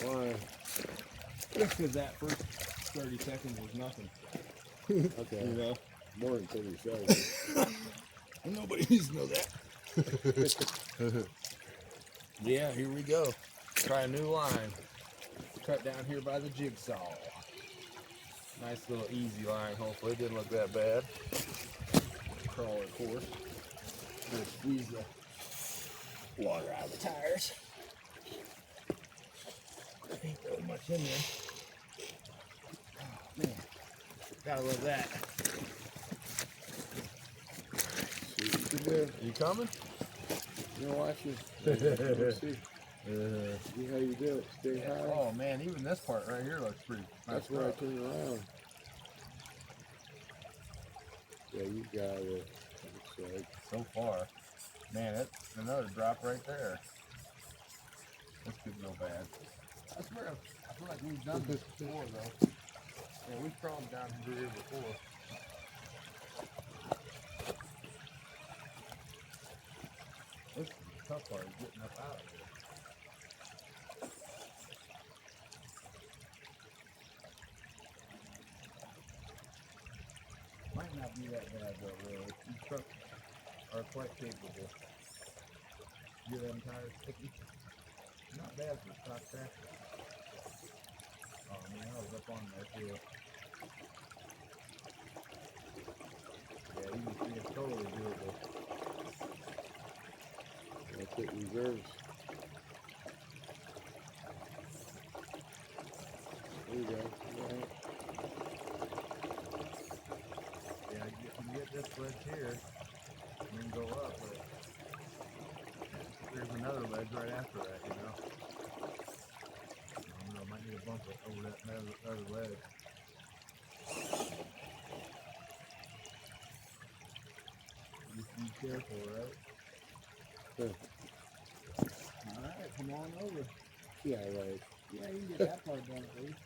Why? Just because that first 30 seconds was nothing. Okay. You know? More than 30 seconds. Nobody needs to know that. Yeah, here we go. Try a new line. Cut down here by the jigsaw. Nice little easy line, hopefully. It didn't look that bad. Crawler course. Just squeeze the water out of the tires. Ain't really much in there. Oh, man. Gotta love that. See what you do. You coming? You're watching. Let's see. See how you do it. Stay high. Oh man, even this part right here looks pretty nice. That's where I turn around. Yeah, you got it. Looks like. So far. Man, that's another drop right there. This could go bad. I swear, I feel like we've done this before though. Yeah, we've crawled down here before. This is the tough part, is getting up out of here. Might not be that bad though, really. These trucks are quite capable. Get them tires sticky. Not bad for stock tractor. Oh man, I was up on there too. Yeah, you can see it's totally doable. That's it, reserves. There you go. Right. Yeah, you can get this ledge here and then go up, but there's another ledge right after that, you know. I don't know, might need to bump it over that other ledge. Just be careful, right? Huh. Alright, come on over. Yeah, right. Yeah, you can get that part done at least.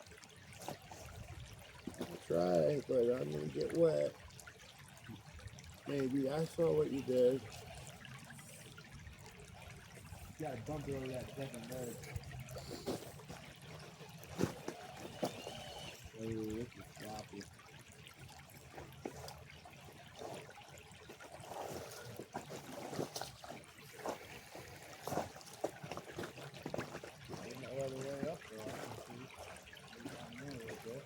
I'll try, but I'm gonna get wet. Maybe. I saw what you did. You gotta bump it over that second ledge. Oh, this is sloppy. Ain't no other way up there, I can see. Maybe down there a little bit.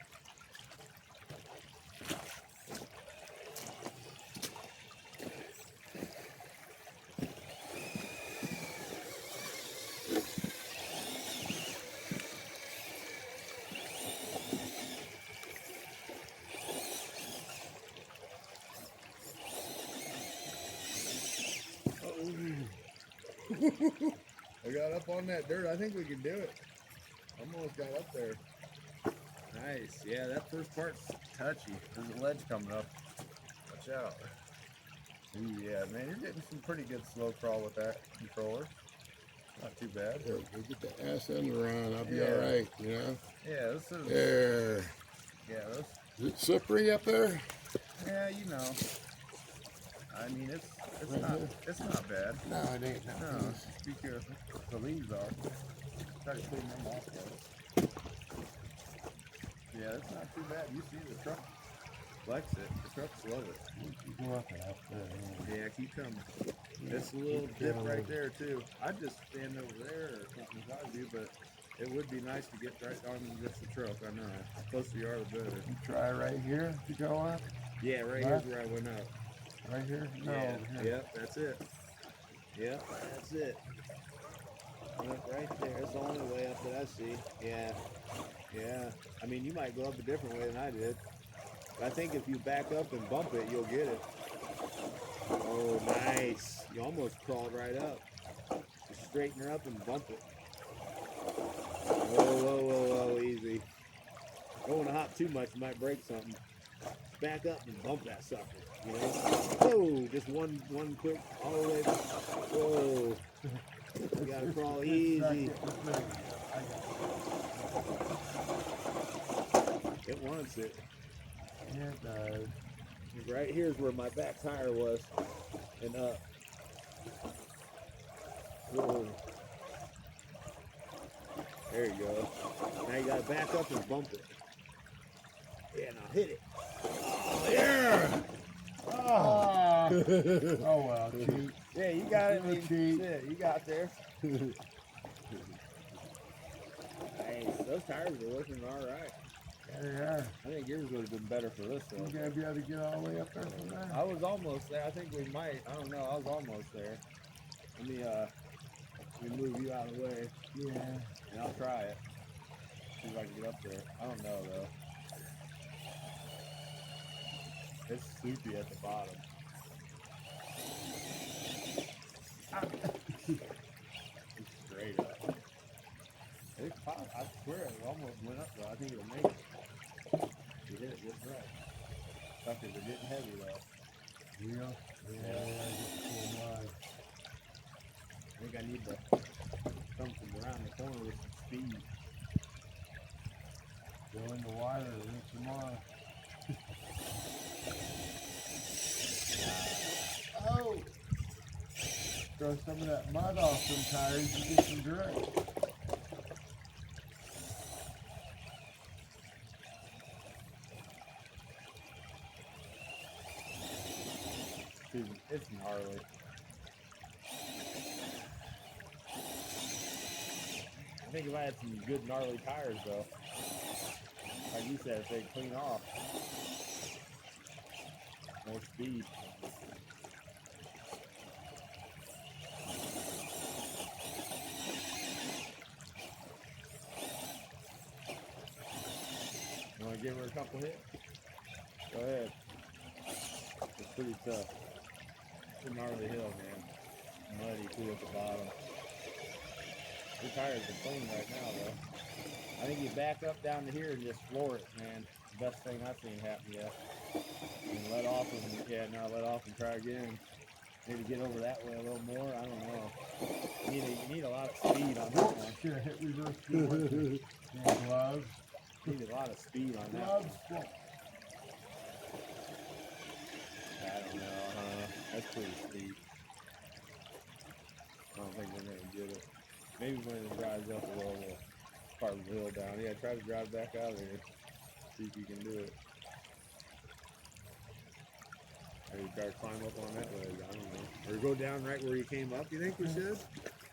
I got up on that dirt. I think we can do it. Almost got up there. Nice. Yeah, that first part's touchy. There's a ledge coming up. Watch out. Ooh, yeah, man, you're getting some pretty good slow crawl with that controller. Not too bad. There, we'll get the ass end run. I'll be Yeah. alright, you know? Yeah, this is. There. Yeah, this. Is it slippery up there? Yeah, you know. I mean, it's Right not here? it's not bad. No, it ain't. No, No. just be careful. The leaves are. Try to clean them off though. Yeah, it's not too bad. You see the truck likes it. The trucks love it. Keep walking up there. Yeah, keep coming. It's a little dip right there too. I'd just stand over there or something if I do, but it would be nice to get right on just the truck. I know. The closer you are, the better. You try right here to go up? Yeah, right here's where I went up. Right here? No, Yeah, over here. yep, that's it. Yep, that's it. Yep, right there. It's the only way up that I see. Yeah, yeah. I mean, you might go up a different way than I did. But I think if you back up and bump it, you'll get it. Oh, nice. You almost crawled right up. Just straighten her up and bump it. Whoa, whoa, whoa, whoa, easy. Don't want to hop too much, you might break something. Back up and bump that sucker. You know? Whoa, just one quick, all the way. Whoa. You gotta crawl easy. It wants it. Yeah, it does. Right here's where my back tire was, and up. Whoa. There you go. Now you gotta back up and bump it. Yeah, now hit it. Oh, yeah! Oh, oh well, cheat. Yeah, you got it. Cheat. Yeah, you got there. Hey, those tires are looking all right. Yeah, they are. I think yours would have been better for this though. You gotta be able to get all the way up there from there. I was almost there. I think we might. I don't know. I was almost there. Let me move you out of the way. Yeah. And I'll try it. See if I can get up there. I don't know though. It's soupy at the bottom. It's straight up. It's pop. I swear it almost went up though. I think it'll make it. You hit it just right. Suckers are getting heavy though. Real? Yeah, I think I need to come from around the corner with some speed. go in the water and rinse them off. Oh! Throw some of that mud off some tires and get some grip. Dude, it's gnarly. I think if I had some good gnarly tires though, like you said, if they clean off, more speed. You want to give her a couple hits? Go ahead. It's pretty tough. It's a gnarly hill, man. Muddy too at the bottom. Your tires are clean right now, though. I think you back up down to here and just floor it, man. The best thing I've seen happen yet. And let off and now let off and try again. Maybe get over that way a little more. I don't know. You need a lot of speed on that one. Should have hit reverse gear. Yeah, gloves. You need a lot of speed on that Gloves. one. I don't know, huh? That's pretty steep. I don't think we're gonna get it. Maybe when it drives up a little, we'll part the hill down. Yeah, try to drive back out of here. See if you can do it. Or you try to climb up on that leg, I don't know. Or go down right where you came up, you think we should?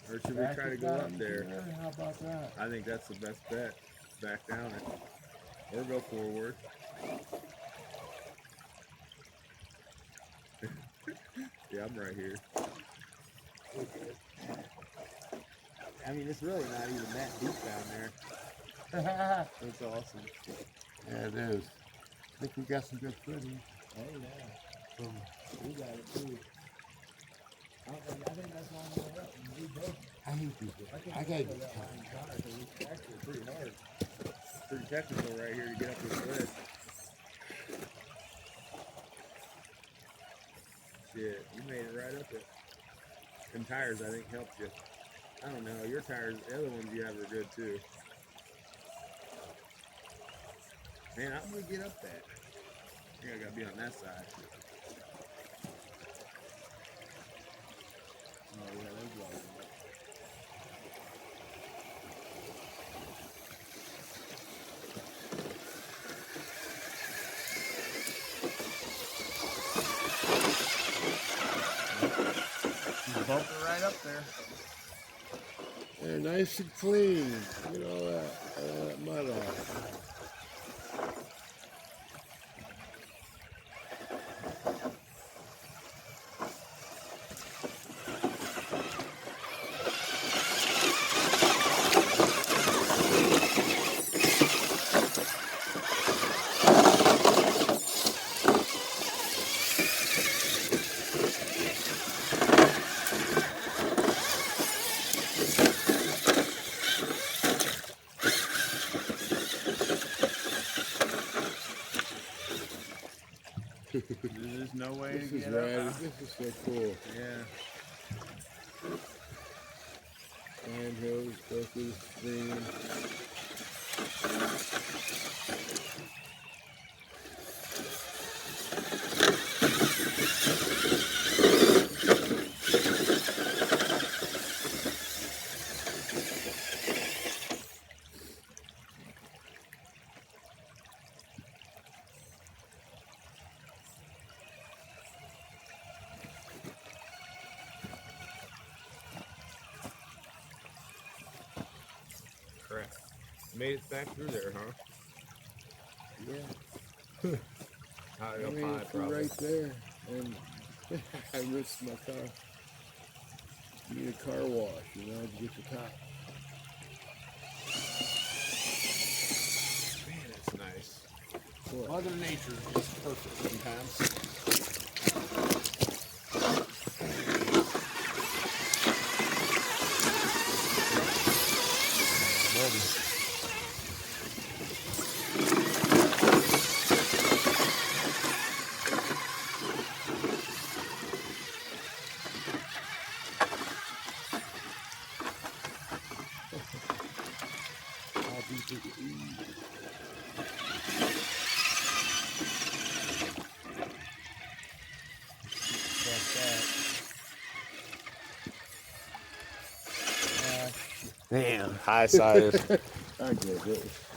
Or should we try to go up there? How about that? I think that's the best bet. Back down it. Or go forward. Yeah, I'm right here. I mean, it's really not even that deep down there. That's awesome. Yeah, it is. I think we got some good footage. Oh, yeah. We got it, too. I think that's long way up. We both. I hate these. I gotta go that line higher, 'cause it's actually pretty hard. Pretty technical right here to get up this ledge. Shit, you made it right up it. Them tires, I think, helped you. I don't know, your tires, the other ones you have are good too. Man, I'm gonna get up that. I think I gotta be on that side. Oh yeah, there's a lot of them. Bump it right up there. They're nice and clean. Get all that mud off. There's no way This to is get right. up. This is so cool. Yeah. Sand hills go through the stream. crap. Made it back through there, huh? Yeah. High I up mean, high, it's probably. right there, and I risked my car. Need a car wash, you know, to get the top. Man, it's nice. What? Mother Nature is perfect sometimes. How deep is it? Ooh. Damn, high sided. I get it.